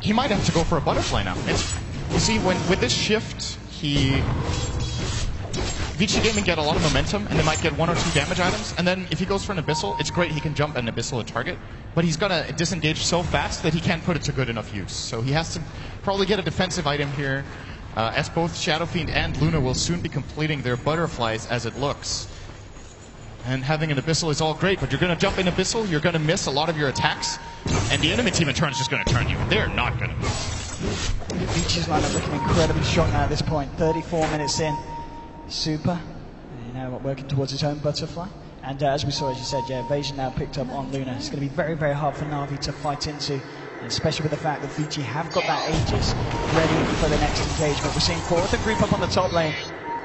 He might have to go for a butterfly now. You see, with this shift, Vici Gaming get a lot of momentum, and they might get 1 or 2 damage items, and then if he goes for an Abyssal, it's great, he can jump an Abyssal at target, but he's gonna disengage so fast that he can't put it to good enough use. So he has to probably get a defensive item here, as both Shadow Fiend and Luna will soon be completing their butterflies as it looks. And having an Abyssal is all great, but you're gonna jump in Abyssal, you're gonna miss a lot of your attacks, and the enemy team in turn is just gonna turn you. They're not gonna miss. Vici's lineup looking incredibly strong now at this point. 34 minutes in. Super. Now working towards his own butterfly. And as we saw, as you said, evasion now picked up on Luna. It's going to be very, very hard for Na'Vi to fight into, especially with the fact that Vici have got that Aegis ready for the next engagement. We're seeing 4th and group up on the top lane.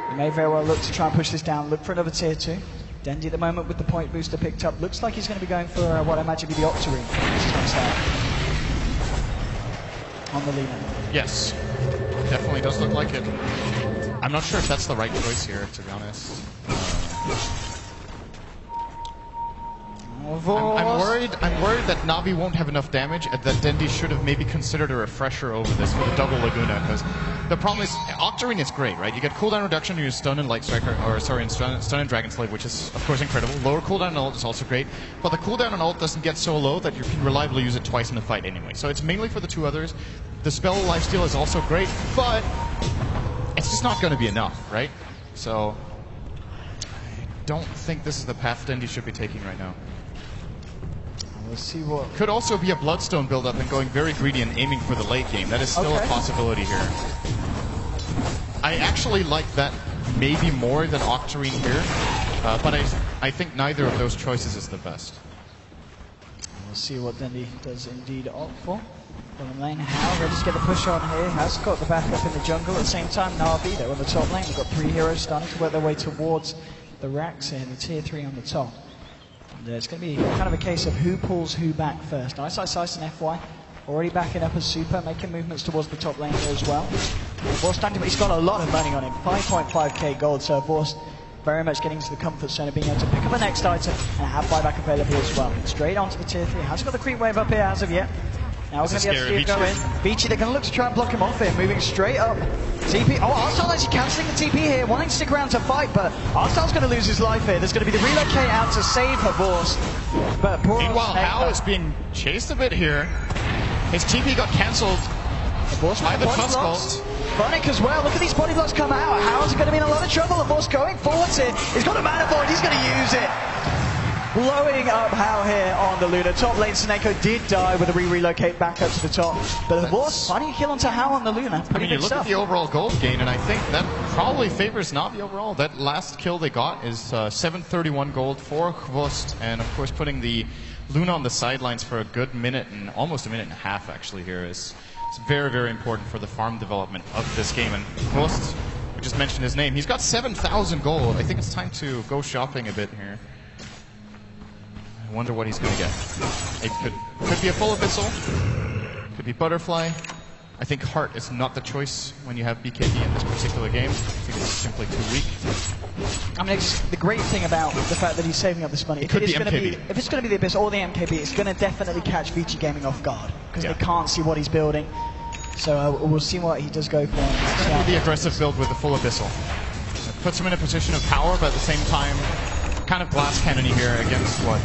He may very well look to try and push this down, look for another tier 2. Dendi at the moment with the point booster picked up. Looks like he's going to be going for what I imagine to be the Octarine. This is going to start on the Luna. Yes, definitely does look like it. I'm not sure if that's the right choice here, to be honest. I'm worried that Na'Vi won't have enough damage, and that Dendi should have maybe considered a refresher over this with a double Laguna, because the problem is, Octarine is great, right? You get cooldown reduction in your stun and Light Striker, or sorry, in stun and Dragon Slave, which is of course incredible. Lower cooldown on ult is also great, but the cooldown on ult doesn't get so low that you can reliably use it twice in the fight anyway. So it's mainly for the 2 others. The spell lifesteal is also great, but it's just not going to be enough, right? So I don't think this is the path Dendi should be taking right now. We'll see what... Could also be a Bloodstone build-up and going very greedy and aiming for the late game. That is still a possibility here. I actually like that maybe more than Octarine here, but I think neither of those choices is the best. We'll see what Dendi does indeed opt for. Bottom lane, Hao ready to get the push on here. Has got the backup in the jungle at the same time. Na'Vi, they're on the top lane. We've got 3 heroes starting to work their way towards the racks here, the tier 3 on the top. And it's going to be kind of a case of who pulls who back first. Ice and FY already backing up as Super, making movements towards the top lane here as well. Vorst standing, but he's got a lot of money on him, 5.5k gold, so Vorst very much getting to the comfort zone of being able to pick up the next item and have buyback available as well. Straight onto the tier 3. Has got the creep wave up here as of yet. Now we're going to be able to see it go in. Vici, they're going to look to try and block him off here, moving straight up. TP, Arstyle actually cancelling the TP here, wanting to stick around to fight, but Arstyle's going to lose his life here. There's going to be the relocate out to save her Vorst. But poor meanwhile, Hao is being chased a bit here. His TP got cancelled by the Tuskult. Bonic as well, look at these body blocks come out. Hao's going to be in a lot of trouble. Vorst going forwards here. He's got a mana void, he's going to use it. Blowing up Hao here on the Luna. Top lane, Seneko did die with a relocate back up to the top. But Vorst finding a kill onto Hao on the Luna. I mean, you look at the overall gold gain, and I think that probably favors Na'Vi overall. That last kill they got is 731 gold for Hvust, and of course putting the Luna on the sidelines for a good minute, and almost a minute and a half actually here is very, very important for the farm development of this game. And Hvust, we just mentioned his name, he's got 7,000 gold. I think it's time to go shopping a bit here. I wonder what he's going to get. It could be a full Abyssal, could be Butterfly. I think Heart is not the choice when you have BKB in this particular game. I think it's simply too weak. I mean, it's the great thing about the fact that he's saving up this money. If it's going to be the Abyss or the MKB, it's going to definitely catch Vici Gaming off guard, because they can't see what he's building. So we'll see what he does go for. It's going to be the aggressive build with the full Abyssal. It puts him in a position of power, but at the same time, kind of glass cannon here against what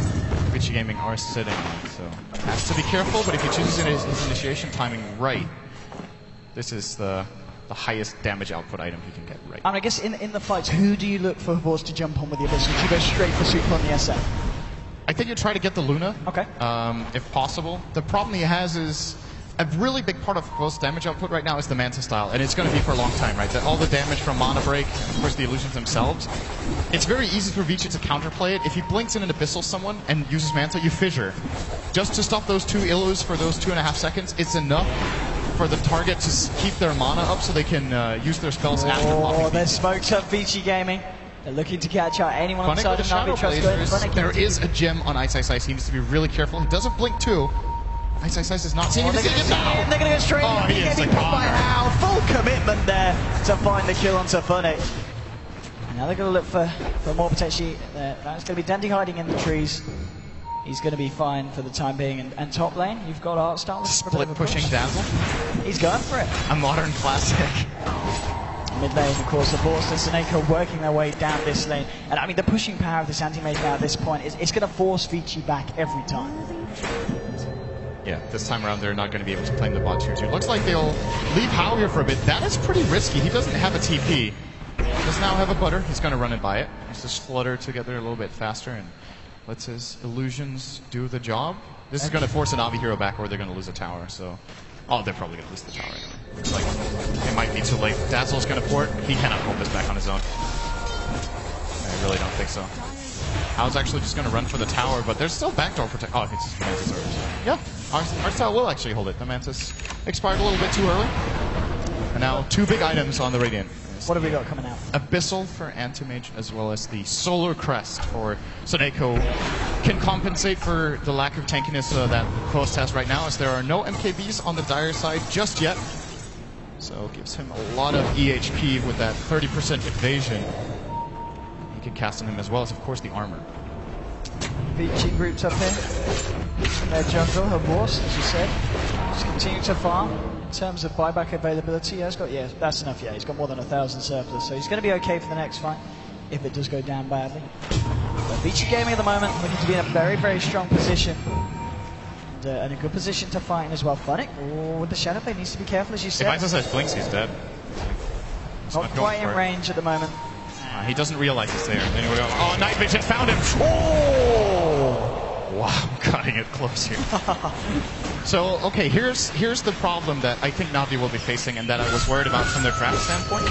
Vici Gaming are sitting on. So has to be careful, but if he chooses his initiation timing right, this is the highest damage output item he can get right. And I guess in the fights, who do you look for Vorst to jump on with the Abyssal? Do you go straight for Super on the SF? I think you try to get the Luna, okay, if possible. The problem he has is a really big part of Vost's damage output right now is the Manta style, and it's going to be for a long time, right? All the damage from Mana Break, and of course the illusions themselves. It's very easy for Vici to counterplay it. If he blinks in an Abyssal someone and uses Manta, you fissure. Just to stop those 2 illus for those 2.5 seconds, it's enough for the target to keep their mana up so they can use their spells after popping. Oh, they're smoked up Vici Gaming. They're looking to catch out anyone on the side of Na'Vi. There is a gem on Ice. He needs to be really careful. He doesn't blink too. Ice is not seeing him. They're going to go straight in. He is by Hao. Full commitment there to find the kill onto Funny. Now they're going to look for more potentially. That's going to be Dendi hiding in the trees. he's going to be fine for the time being. And top lane, you've got Artstyle. Split pushing Dazzle. He's going for it. A modern classic. Mid lane, of course, the Vorst and Seneko working their way down this lane. And I mean, the pushing power of this anti-mage now at this point is it's going to force Vici back every time. Yeah, this time around they're not going to be able to claim the bot 2-2. Looks like they'll leave Hao here for a bit. That is pretty risky. He doesn't have a TP. He does now have a butter. He's going to run it by it. He's just flutter together a little bit faster and lets his illusions do the job. This is going to force a Navi hero back, or they're going to lose a tower. So, oh, they're probably going to lose the tower anyway. Looks like it might be too late. Dazzle's going to port. He cannot hold this back on his own. I really don't think so. I was actually just going to run for the tower, but there's still backdoor protection. Oh, it's just Mantis Orbs. Yeah, our style will actually hold it. The Mantis expired a little bit too early. And now 2 big items on the Radiant. What have we got coming out? Abyssal for Anti-Mage, as well as the Solar Crest for Seneko. Can compensate for the lack of tankiness that Quost has right now, as there are no MKBs on the Dire side just yet. So it gives him a lot of EHP with that 30% evasion. You can cast on him, as well as, of course, the armor. Vici groups up here. In their jungle, her Vorst, as you said. Just continue to farm. In terms of buyback availability, that's enough. Yeah, he's got more than 1,000 surplus, so he's going to be okay for the next fight if it does go down badly. But Vici Gaming at the moment looking to be in a very, very strong position and a good position to fight in as well. Funnick, with the Shadow Blade, needs to be careful, as you said. If Isis has blinks, he's dead. Not quite in range at the moment. He doesn't realize it's there. Anyway, oh, Night Vision found him. Oh! Wow, cutting it close here. So, okay, here's the problem that I think Navi will be facing and that I was worried about from their draft standpoint.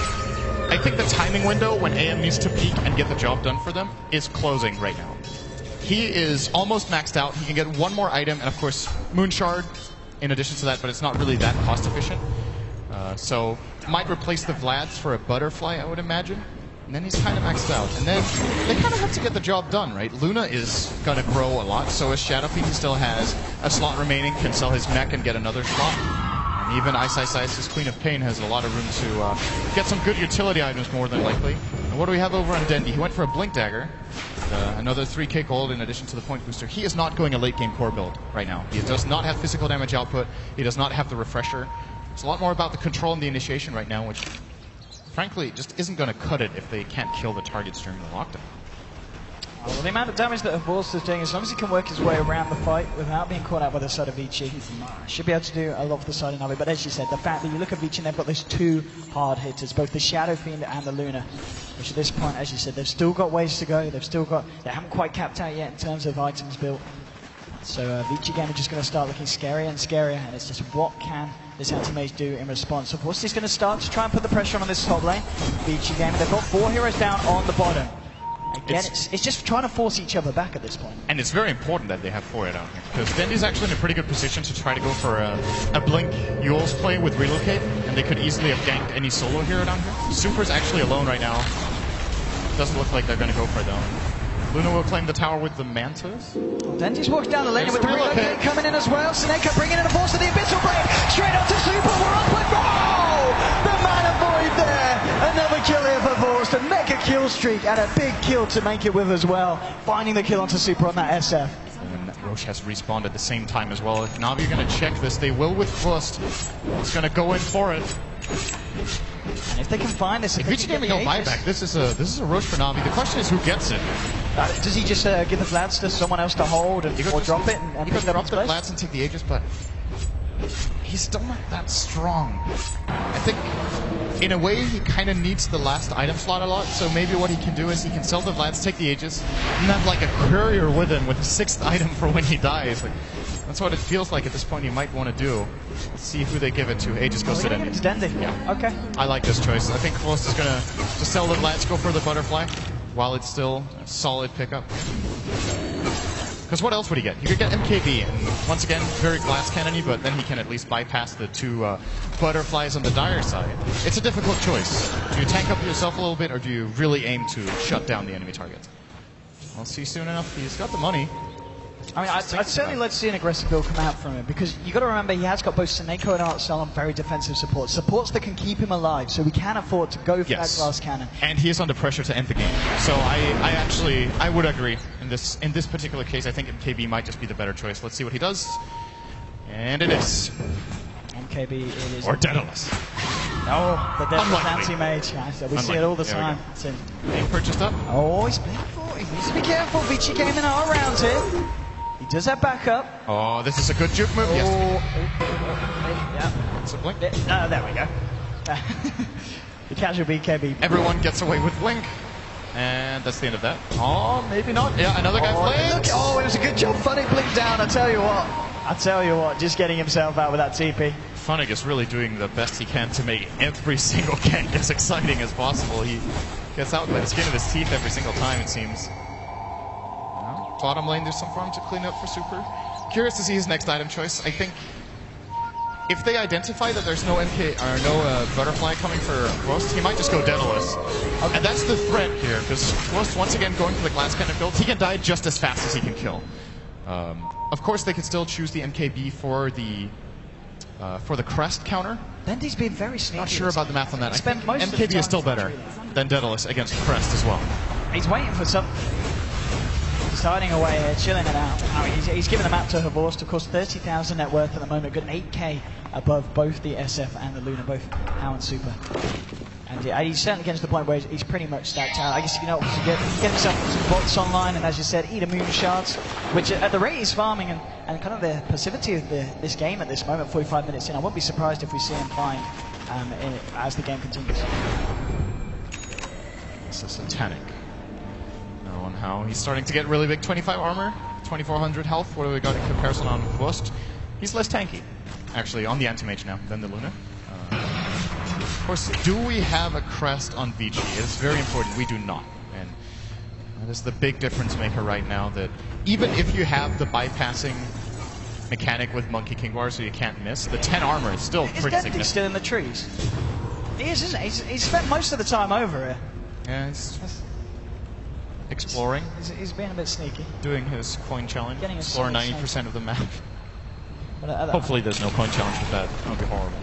I think the timing window when AM needs to peak and get the job done for them is closing right now. He is almost maxed out. He can get one more item and, of course, Moon Shard in addition to that, but it's not really that cost efficient. So, might replace the Vlads for a Butterfly, I would imagine. And then he's kind of maxed out. And then they kind of have to get the job done, right? Luna is going to grow a lot, so is Shadowfiend. He still has a slot remaining, can sell his mech and get another slot. And even Ice, his Queen of Pain, has a lot of room to get some good utility items, more than likely. And what do we have over on Dendi? He went for a Blink Dagger, another 3k gold in addition to the point booster. He is not going a late game core build right now. He does not have physical damage output. He does not have the refresher. It's a lot more about the control and the initiation right now, which frankly just isn't going to cut it if they can't kill the targets during the lockdown. Well, the amount of damage that Vorst is doing, as long as he can work his way around the fight without being caught out by the side of Vici, should be able to do a lot for the side of Navi. But as you said, the fact that you look at Vici and they've got those 2 hard hitters, both the Shadow Fiend and the Luna, which at this point, as you said, they've still got ways to go. They haven't quite capped out yet in terms of items built. So Vici Game is just going to start looking scarier and scarier, and it's just what can this anti-mage do in response. So of course he's going to start to try and put the pressure on this top lane. Vici Game, they've got 4 heroes down on the bottom. Again, it's just trying to force each other back at this point. And it's very important that they have 4 down here, because Dendi's actually in a pretty good position to try to go for a Blink Yule's play with Relocate, and they could easily have ganked any solo hero down here. Super's actually alone right now. Doesn't look like they're going to go for it though. Luna will claim the tower with the Mantis. Dendi's walking down the lane with the Relocate coming in as well. Seneko bringing in a force of the Abyssal Blade. Straight onto Super. We're up with the Mana Void there. Another kill here for Vorst. A mega kill streak and a big kill to make it with as well. Finding the kill onto Super on that SF. And Roche has respawned at the same time as well. If Navi are going to check this, they will with Thrust. He's going to go in for it. And if they can find this, if Vici Gaming go buyback, this is a Roche for Navi. The question is who gets it. Does he just give the Vlads to someone else to hold and, or drop it? And he could drop the Vlads and take the Aegis, but he's still not that strong. I think in a way he kind of needs the last item slot a lot, so maybe what he can do is he can sell the Vlads, take the Aegis, and have like a courier with him with a 6th item for when he dies. Like, that's what it feels like at this point you might want to do. Let's see who they give it to. Aegis goes to Dendi. It's Dendi. Yeah. Okay. I like this choice. I think Close is going to just sell the Vlads, go for the Butterfly, while it's still a solid pickup. Because what else would he get? He could get MKB, and once again, very glass cannon-y, but then he can at least bypass the 2 Butterflies on the Dire side. It's a difficult choice. Do you tank up yourself a little bit, or do you really aim to shut down the enemy targets? We'll see soon enough. He's got the money. I mean, I'd certainly like to see an aggressive build come out from him, because you got to remember he has got both Seneko and Artsel on very defensive support. Supports that can keep him alive, so we can afford to go for that glass cannon. And he is under pressure to end the game. So I would agree. In this particular case, I think MKB might just be the better choice. Let's see what he does. And it is. MKB, it is. Or Daedalus. No, the Daedalus anti-mage. We see it all the time. Being purchased up. Oh, he's playing for it. He needs to be careful. Vici came in all rounds here. He does have backup. Oh, this is a good juke move. Yes. Yeah. It's a blink. There we go. The casual BKB. Everyone gets away with blink. And that's the end of that. Oh, maybe not. Yeah, another guy playing. Oh, it was a good job. Funny blink down, I tell you what. Just getting himself out with that TP. Funnig is really doing the best he can to make every single gank as exciting as possible. He gets out by the skin of his teeth every single time, it seems. Well, bottom lane, there's some farm to clean up for Super. Curious to see his next item choice. I think if they identify that there's no MK or no butterfly coming for Ghost, he might just go Daedalus. And that's the threat here, because Ghost once again going for the glass cannon build, he can die just as fast as he can kill. Of course, they could still choose the MKB for the crest counter. Dendy's been very sneaky. Not sure about the math on that. I think MKB is still better than Daedalus against crest as well. He's waiting for something. He's hiding away here, chilling it out. I mean, he's given the map to Havorst. Of course, 30,000 net worth at the moment. Got an 8k above both the SF and the Luna, both How and Super. And he's certainly getting to the point where he's pretty much stacked out. I guess, you know, get himself some bots online, and as you said, eat a moon shards, which at the rate he's farming and kind of the passivity of this game at this moment, 45 minutes in, I wouldn't be surprised if we see him find as the game continues. This is Satanic. No one how. He's starting to get really big. 25 armor, 2400 health. What do we got in comparison on Ghost? He's less tanky, actually, on the anti-mage now than the Luna. Of course, do we have a crest on Vici? It's very important. We do not. And that is the big difference maker right now, that even if you have the bypassing mechanic with Monkey King Bar so you can't miss, the 10 armor is still pretty significant. He's still in the trees. He is, isn't he? He's spent most of the time over here. Yeah, he's exploring. He's being a bit sneaky. Doing his coin challenge. Explore 90% of the map. Hopefully there's no coin challenge with that. That would be horrible.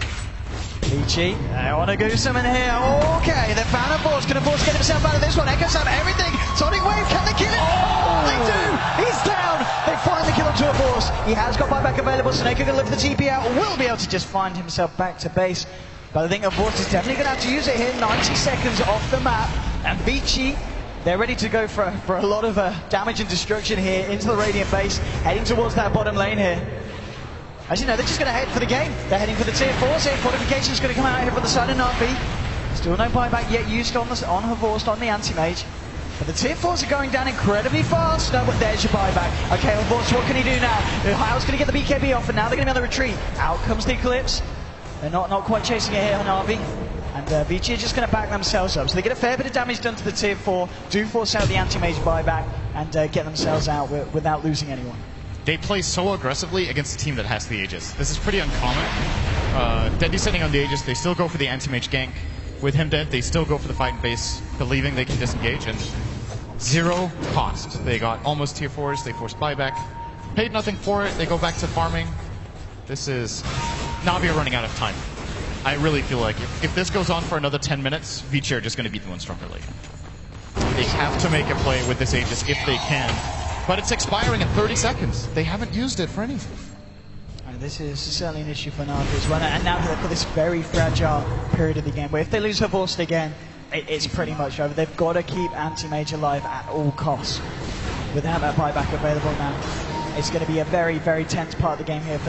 Vici, I want to do something here. Okay, the fan of Force can get himself out of this one. Echoes have everything. Sonic Wave, can they kill him? Oh, they do! He's down! They finally kill him to a Force. He has got buyback available. Snake can lift the TP out. Will be able to just find himself back to base. But I think the Force is definitely going to have to use it here. 90 seconds off the map. And Vici, they're ready to go for a lot of damage and destruction here into the Radiant base. Heading towards that bottom lane here. As you know, they're just going to head for the game. They're heading for the tier 4s here. Fortification's going to come out here for the side of Navi. Still no buyback yet used on Havorst, on the anti-mage. But the tier 4s are going down incredibly fast. No, but there's your buyback. Okay, Havorst, what can he do now? How's going to get the BKB off, and now they're going to be on the retreat. Out comes the Eclipse. They're not quite chasing it here on Navi. And Vici are just going to back themselves up. So they get a fair bit of damage done to the tier 4, do force out the anti-mage buyback, and get themselves out without losing anyone. They play so aggressively against a team that has the Aegis. This is pretty uncommon. Dead descending on the Aegis, they still go for the anti-mage gank. With him dead, they still go for the fight in base, believing they can disengage, and 0 cost. They got almost tier 4s, they forced buyback. Paid nothing for it, they go back to farming. This is... Navi are running out of time. I really feel like if this goes on for another 10 minutes, Vici are just going to beat the one stronger late. They have to make a play with this Aegis if they can. But it's expiring in 30 seconds. They haven't used it for anything. And this is certainly an issue for Navi as well. And now they're for this very fragile period of the game, where if they lose Havorst again, it's pretty much over. They've got to keep anti-mage alive at all costs. Without that buyback available now, it's going to be a very, very tense part of the game here for Navi.